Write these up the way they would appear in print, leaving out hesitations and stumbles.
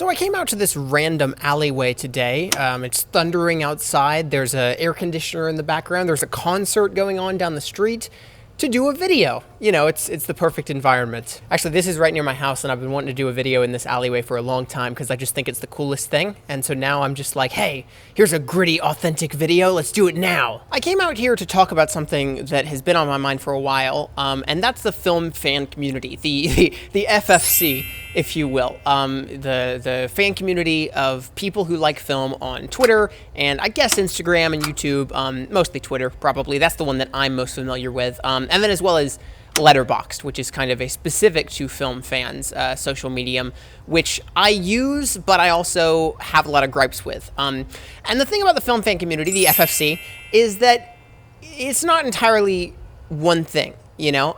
So I came out to this random alleyway today. It's thundering outside. There's an air conditioner in the background. There's a concert going on down the street to do a video. You know, it's the perfect environment. Actually, this is right near my house, and I've been wanting to do a video in this alleyway for a long time because I just think it's the coolest thing. And so now I'm just like, hey, here's a gritty, authentic video. Let's do it now. I came out here to talk about something that has been on my mind for a while, and that's the film fan community, the FFC, if you will. The fan community of people who like film on Twitter and I guess Instagram and YouTube, mostly Twitter, probably. That's the one that I'm most familiar with. And then as well as Letterboxd, which is kind of a specific to film fans social medium, which I use, but I also have a lot of gripes with. And the thing about the film fan community, the FFC, is that it's not entirely one thing, you know?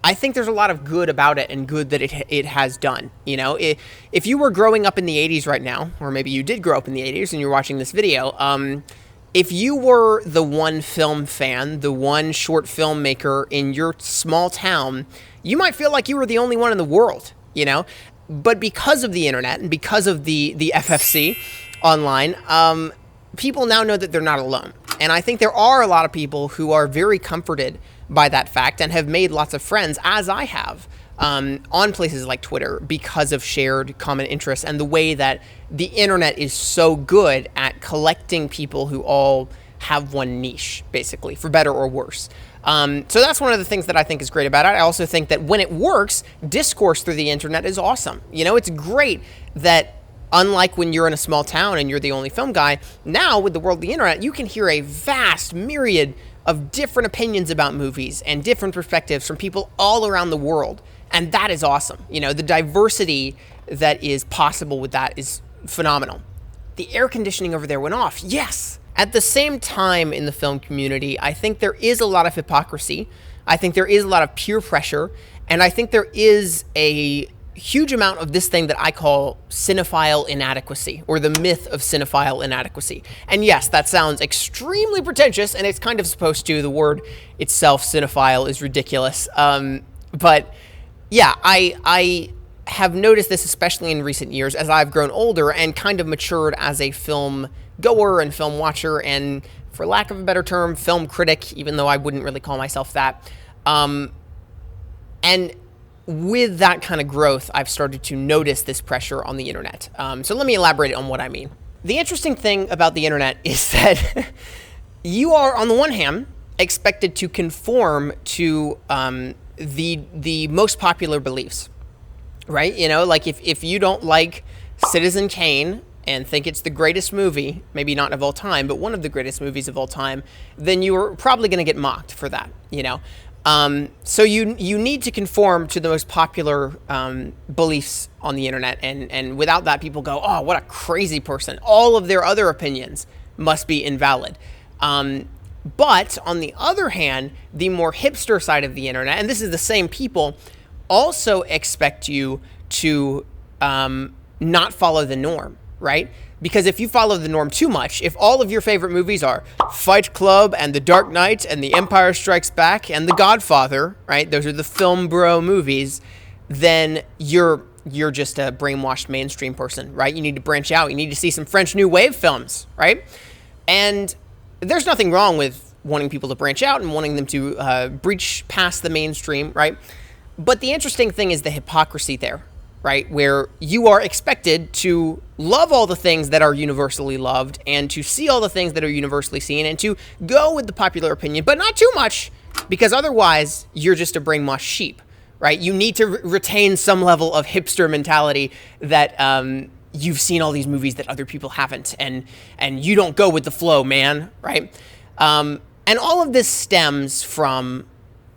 I think there's a lot of good about it and good that it has done. You know, if you were growing up in the 80s right now, or maybe you did grow up in the 80s and you're watching this video, if you were the one film fan, the one short filmmaker in your small town, you might feel like you were the only one in the world, you know? But because of the internet and because of the FFC online, people now know that they're not alone. And I think there are a lot of people who are very comforted by that fact and have made lots of friends, as I have, on places like Twitter because of shared common interests and the way that the internet is so good at collecting people who all have one niche, basically, for better or worse. So that's one of the things that I think is great about it. I also think that when it works, discourse through the internet is awesome. You know, it's great that unlike when you're in a small town and you're the only film guy, now with the world of the internet, you can hear a vast myriad of different opinions about movies and different perspectives from people all around the world. And that is awesome. You know, the diversity that is possible with that is phenomenal. The air conditioning over there went off. Yes. At the same time in the film community, I think there is a lot of hypocrisy. I think there is a lot of peer pressure. And I think there is a huge amount of this thing that I call cinephile inadequacy, or the myth of cinephile inadequacy. And yes, that sounds extremely pretentious, and it's kind of supposed to. The word itself, cinephile, is ridiculous. But yeah, I have noticed this, especially in recent years, as I've grown older and kind of matured as a film goer and film watcher, and for lack of a better term, film critic, even though I wouldn't really call myself that. And with that kind of growth, I've started to notice this pressure on the internet. So let me elaborate on what I mean. The interesting thing about the internet is that you are, on the one hand, expected to conform to the most popular beliefs, right? You know, like if you don't like Citizen Kane and think it's the greatest movie, maybe not of all time, but one of the greatest movies of all time, then you're probably going to get mocked for that, you know? So you need to conform to the most popular beliefs on the internet, and without that, people go, oh, what a crazy person. All of their other opinions must be invalid. But on the other hand, the more hipster side of the internet, and this is the same people, also expect you to not follow the norm, right? Because if you follow the norm too much, if all of your favorite movies are Fight Club and The Dark Knight and The Empire Strikes Back and The Godfather, right? Those are the film bro movies, then you're just a brainwashed mainstream person, right? You need to branch out. You need to see some French New Wave films, right? And there's nothing wrong with wanting people to branch out and wanting them to breach past the mainstream, right? But the interesting thing is the hypocrisy there, right? Where you are expected to love all the things that are universally loved and to see all the things that are universally seen and to go with the popular opinion, but not too much, because otherwise you're just a brainwashed sheep, right? You need to retain some level of hipster mentality that you've seen all these movies that other people haven't, and you don't go with the flow, man, right? And all of this stems from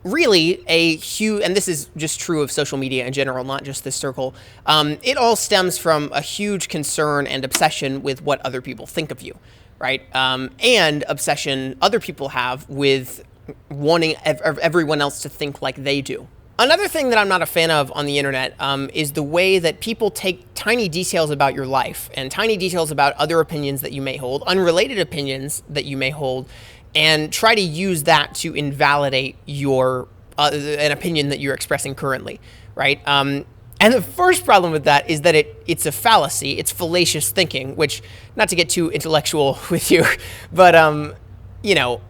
really a huge, and this is just true of social media in general, not just this circle, it all stems from a huge concern and obsession with what other people think of you, right? And obsession other people have with wanting everyone else to think like they do. Another thing that I'm not a fan of on the internet is the way that people take tiny details about your life and tiny details about other opinions that you may hold, unrelated opinions that you may hold, and try to use that to invalidate your an opinion that you're expressing currently, right? And the first problem with that is that it's a fallacy. It's fallacious thinking, which, not to get too intellectual with you, but, you know,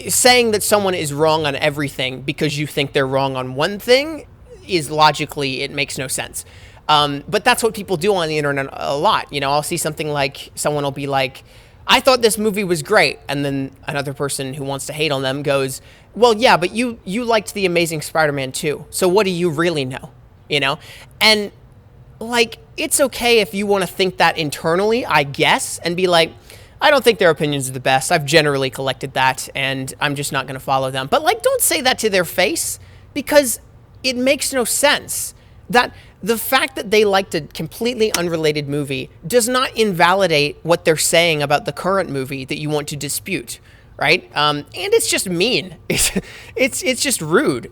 saying that someone is wrong on everything because you think they're wrong on one thing is logically, it makes no sense. But that's what people do on the internet a lot. You know, I'll see something like, someone will be like, I thought this movie was great. And then another person who wants to hate on them goes, well, yeah, but you liked The Amazing Spider-Man 2. So what do you really know? You know? And, like, it's okay if you want to think that internally, I guess, and be like, I don't think their opinions are the best. I've generally collected that, and I'm just not going to follow them. But, like, don't say that to their face, because it makes no sense. That the fact that they liked a completely unrelated movie does not invalidate what they're saying about the current movie that you want to dispute, right? And it's just mean. It's just rude.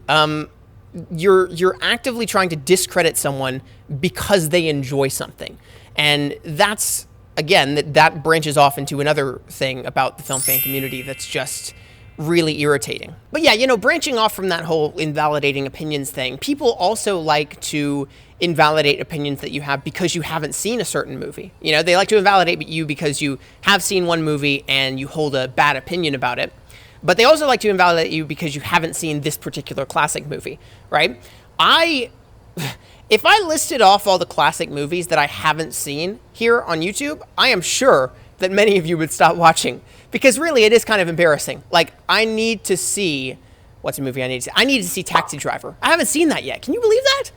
You're actively trying to discredit someone because they enjoy something. And that's, again, that branches off into another thing about the film fan community that's just really irritating. But yeah, you know, branching off from that whole invalidating opinions thing, people also like to invalidate opinions that you have because you haven't seen a certain movie. You know, they like to invalidate you because you have seen one movie and you hold a bad opinion about it. But they also like to invalidate you because you haven't seen this particular classic movie, right? If I listed off all the classic movies that I haven't seen here on YouTube, I am sure that many of you would stop watching, because really it is kind of embarrassing. Like, I need to see, what's a movie I need to see? I need to see Taxi Driver. I haven't seen that yet. Can you believe that?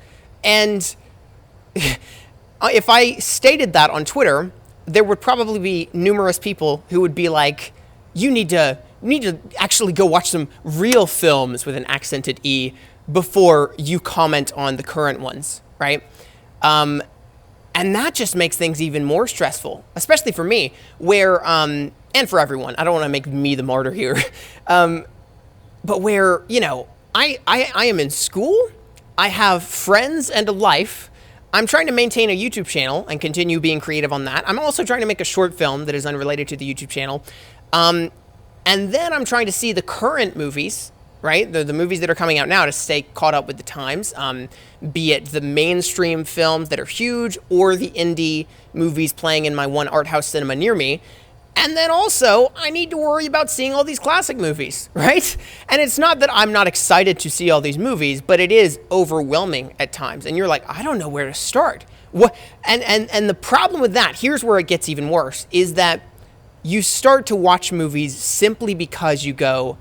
And if I stated that on Twitter, there would probably be numerous people who would be like, you need to actually go watch some real films with an accented E before you comment on the current ones, right? And that just makes things even more stressful, especially for me, where, and for everyone. I don't want to make me the martyr here. But where, you know, I am in school, I have friends and a life. I'm trying to maintain a YouTube channel and continue being creative on that. I'm also trying to make a short film that is unrelated to the YouTube channel. And then I'm trying to see the current movies, right? The movies that are coming out now to stay caught up with the times, be it the mainstream films that are huge or the indie movies playing in my one art house cinema near me. And then also, I need to worry about seeing all these classic movies, right? And it's not that I'm not excited to see all these movies, but it is overwhelming at times. And you're like, I don't know where to start. What? And the problem with that, here's where it gets even worse, is that you start to watch movies simply because you go,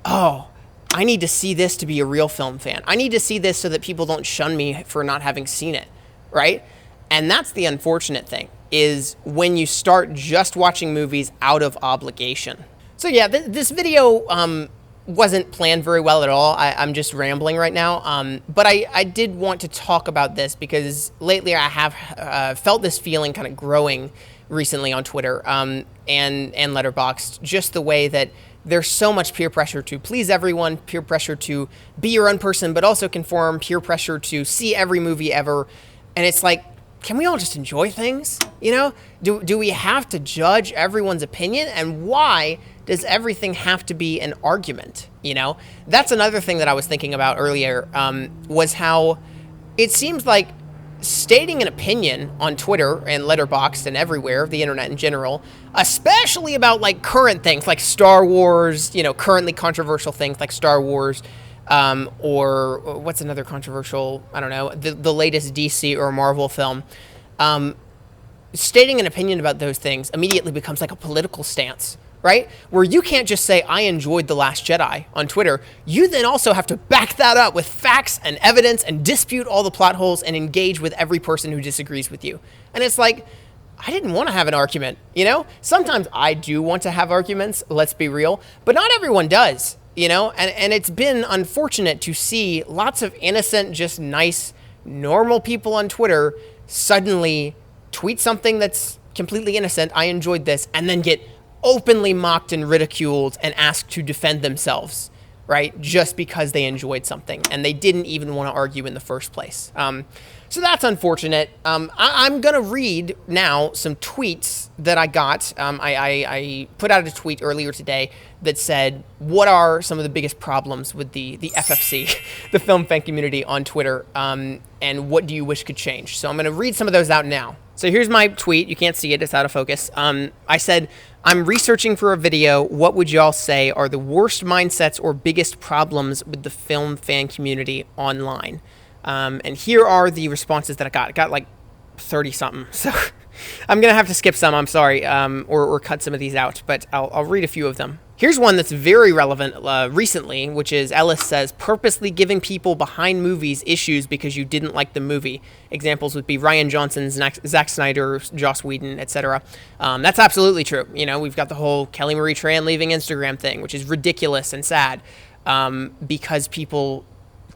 oh, I need to see this to be a real film fan. I need to see this so that people don't shun me for not having seen it, right? And that's the unfortunate thing, is when you start just watching movies out of obligation. So yeah, this video wasn't planned very well at all. I'm just rambling right now. But I did want to talk about this because lately I have felt this feeling kind of growing recently on Twitter and Letterboxd, just the way that there's so much peer pressure to please everyone, peer pressure to be your own person, but also conform, peer pressure to see every movie ever. And it's like, can we all just enjoy things? You know, do we have to judge everyone's opinion? And why does everything have to be an argument? You know, that's another thing that I was thinking about earlier, was how it seems like stating an opinion on Twitter and Letterboxd and everywhere, the internet in general, especially about like current things like Star Wars, you know, currently controversial things like Star Wars, or what's another controversial, I don't know, the latest DC or Marvel film, stating an opinion about those things immediately becomes like a political stance, right? Where you can't just say, I enjoyed The Last Jedi on Twitter. You then also have to back that up with facts and evidence and dispute all the plot holes and engage with every person who disagrees with you. And it's like, I didn't want to have an argument, you know? Sometimes I do want to have arguments, let's be real, but not everyone does, you know? And it's been unfortunate to see lots of innocent, just nice, normal people on Twitter suddenly tweet something that's completely innocent, I enjoyed this, and then get openly mocked and ridiculed and asked to defend themselves right? Just because they enjoyed something and they didn't even want to argue in the first place. So that's unfortunate. I'm going to read now some tweets that I got. I put out a tweet earlier today that said, what are some of the biggest problems with the FFC, the film fan community on Twitter, and what do you wish could change? So I'm going to read some of those out now. So here's my tweet. You can't see it. It's out of focus. I said, I'm researching for a video. What would y'all say are the worst mindsets or biggest problems with the film fan community online? And here are the responses that I got. I got like 30 something. So I'm going to have to skip some. I'm sorry. Or cut some of these out, but I'll read a few of them. Here's one that's very relevant recently, which is Ellis says, purposely giving people behind movies issues because you didn't like the movie. Examples would be Rian Johnson, Zack Snyder, Joss Whedon, etc. That's absolutely true. You know, we've got the whole Kelly Marie Tran leaving Instagram thing, which is ridiculous and sad because people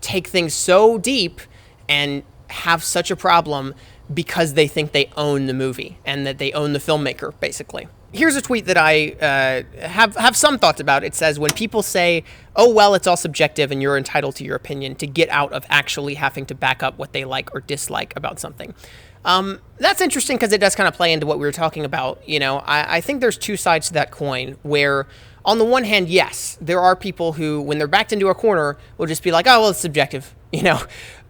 take things so deep and have such a problem because they think they own the movie and that they own the filmmaker, basically. Here's a tweet that I have some thoughts about. It says, when people say, oh, well, it's all subjective and you're entitled to your opinion, to get out of actually having to back up what they like or dislike about something. That's interesting because it does kind of play into what we were talking about. You know, I think there's two sides to that coin where, on the one hand, yes, there are people who, when they're backed into a corner, will just be like, oh, well, it's subjective, you know.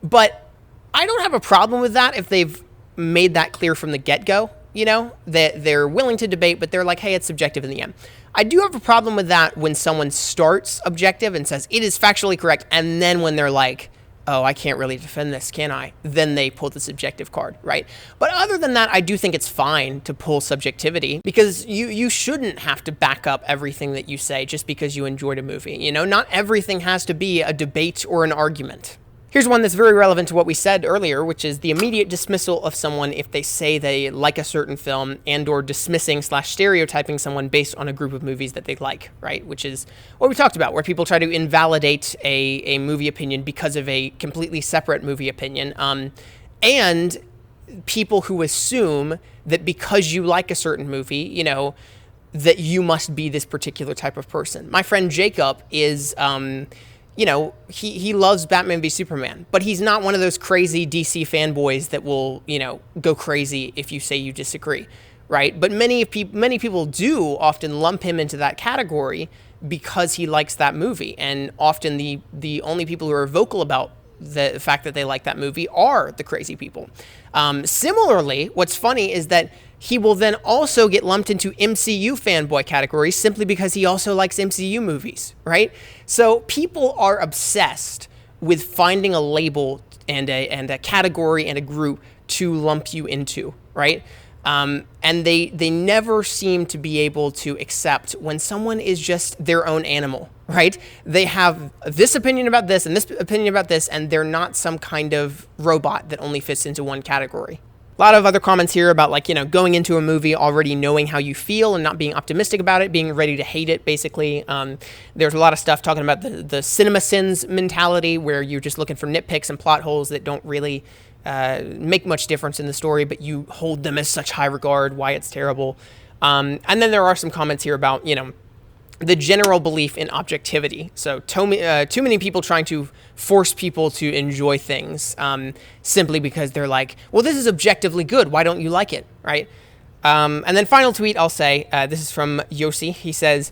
But I don't have a problem with that if they've made that clear from the get-go. You know, that they're willing to debate, but they're like, hey, it's subjective in the end. I do have a problem with that when someone starts objective and says it is factually correct, and then when they're like, oh, I can't really defend this, can I? Then they pull the subjective card, right? But other than that, I do think it's fine to pull subjectivity because you shouldn't have to back up everything that you say just because you enjoyed a movie. You know, not everything has to be a debate or an argument. Here's one that's very relevant to what we said earlier, which is the immediate dismissal of someone if they say they like a certain film and or dismissing/stereotyping someone based on a group of movies that they like, right? Which is what we talked about, where people try to invalidate a movie opinion because of a completely separate movie opinion. And people who assume that because you like a certain movie, you know, that you must be this particular type of person. My friend Jacob is... you know, he loves Batman v Superman, but he's not one of those crazy DC fanboys that will, you know, go crazy if you say you disagree, right? But many people do often lump him into that category because he likes that movie, and often the only people who are vocal about the fact that they like that movie are the crazy people. Similarly, what's funny is that he will then also get lumped into MCU fanboy categories simply because he also likes MCU movies, right? So people are obsessed with finding a label and a category and a group to lump you into, right? And they never seem to be able to accept when someone is just their own animal, right? They have this opinion about this and this opinion about this, and they're not some kind of robot that only fits into one category. A lot of other comments here about, like, you know, going into a movie already knowing how you feel and not being optimistic about it, being ready to hate it, basically. There's a lot of stuff talking about the cinema sins mentality, where you're just looking for nitpicks and plot holes that don't really make much difference in the story, but you hold them as such high regard, why it's terrible. And then there are some comments here about, you know, the general belief in objectivity. So too many people trying to force people to enjoy things simply because they're like, well, this is objectively good, why don't you like it, right? And then final tweet I'll say, this is from Yossi. He says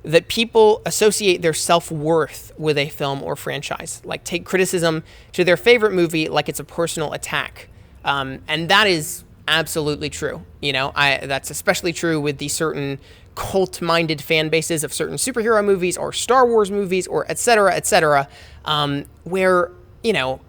that people associate their self-worth with a film or franchise, like take criticism to their favorite movie like it's a personal attack. And that is absolutely true. You know, that's especially true with the certain cult-minded fan bases of certain superhero movies or Star Wars movies or et cetera, where, you know,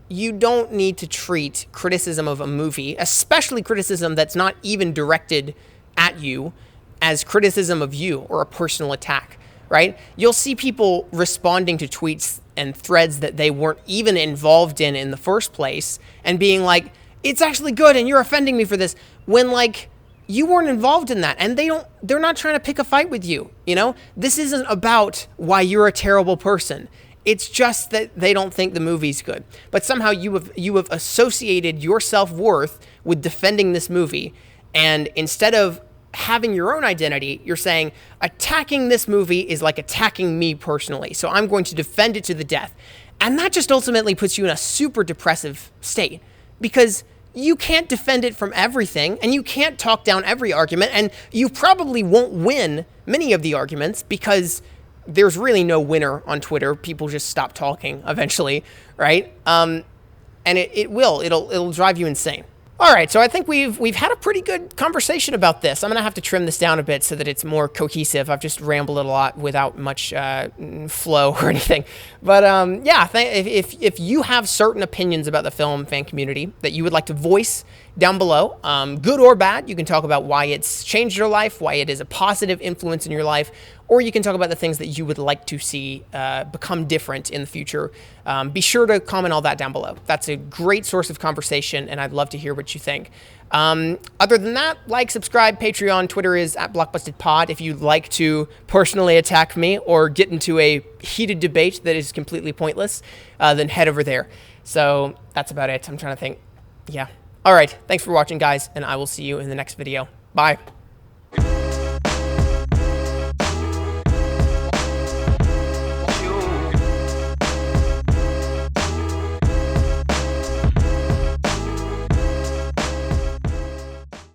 you don't need to treat criticism of a movie, especially criticism that's not even directed at you, as criticism of you or a personal attack, right? You'll see people responding to tweets and threads that they weren't even involved in the first place and being like, it's actually good and you're offending me for this, when, like, you weren't involved in that, and they're not trying to pick a fight with you, you know? This isn't about why you're a terrible person. It's just that they don't think the movie's good. But somehow you have associated your self-worth with defending this movie, and instead of having your own identity, you're saying attacking this movie is like attacking me personally. So I'm going to defend it to the death. And that just ultimately puts you in a super depressive state because you can't defend it from everything and you can't talk down every argument. And you probably won't win many of the arguments because there's really no winner on Twitter. People just stop talking eventually, right? And it'll drive you insane. All right, so I think we've had a pretty good conversation about this. I'm going to have to trim this down a bit so that it's more cohesive. I've just rambled a lot without much flow or anything. But yeah, if you have certain opinions about the film fan community that you would like to voice down below, good or bad, you can talk about why it's changed your life, why it is a positive influence in your life, or you can talk about the things that you would like to see become different in the future. Be sure to comment all that down below. That's a great source of conversation, and I'd love to hear what you think. Other than that, like, subscribe, Patreon, Twitter is @BlockbustedPod. If you'd like to personally attack me or get into a heated debate that is completely pointless, then head over there. So that's about it. I'm trying to think. Yeah. All right. Thanks for watching, guys, and I will see you in the next video. Bye.